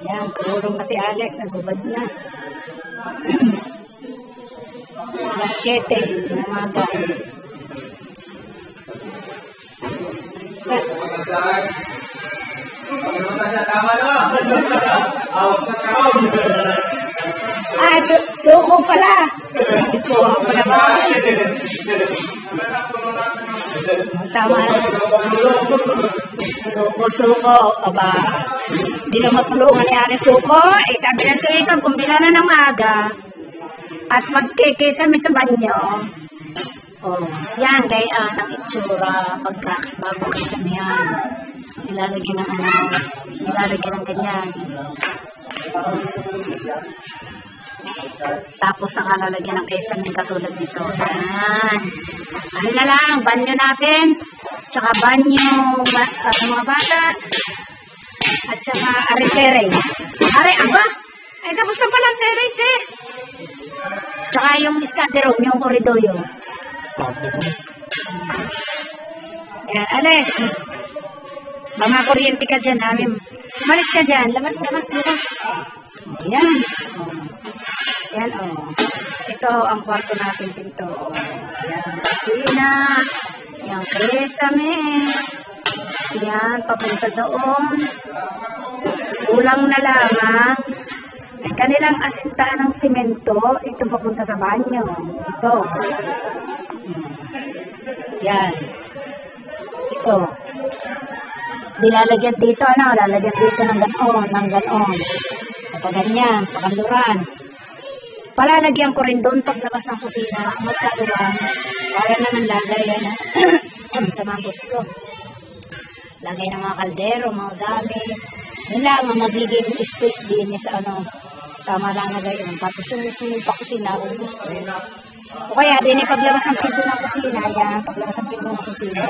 Yan, kurong na si Alex, nagubad na. Alas 7 ng umaga. Suko pala. Suko pala ba? Tama. Suko. Aba. Hindi na matulungan ni Alex suko. Sabi na ito, kumbila na ng maga. At magkikisami sa banyo. Yan, kaya ang itsura bago kisami yan. Nilalagyan ng ganyan. Tapos ang lalagyan ng kisame katulad nito. Yan. Ano na lang, banyo natin. Tsaka banyo sa mga bata. At saka are-tere. Aba? Ay, tapos na pala teres eh. Tsaka yung iskaderong, yung koridoyo. Yan, Alex. Mga kuryente ka dyan, namin. Umalis ka dyan. Labas. Yan. Yan, Ito, ang kwarto natin dito. Yan, kusina. Yan, kesame. Yan, papunta doon. Kulang na lamang. May kanilang asintaan ng simento. Ito papunta sa banyo. Ito. Yan. Ito. Dilalagyan dito, lalagyan dito ng ganon. Ganyan, pakanduran. Palalagyan ko rin doon paglabas ng kusina. Magkakuran. Para na ng lagay yan. Sa mga gusto. Lagay ng mga kaldero, mga dami. Yun lang, ang magiging space din niya sa tama lang na gayon. Tapos yung pakusina. O kaya, din paglabas ng pinto ng kusina. Yan, paglabas ng pinto ng kusina.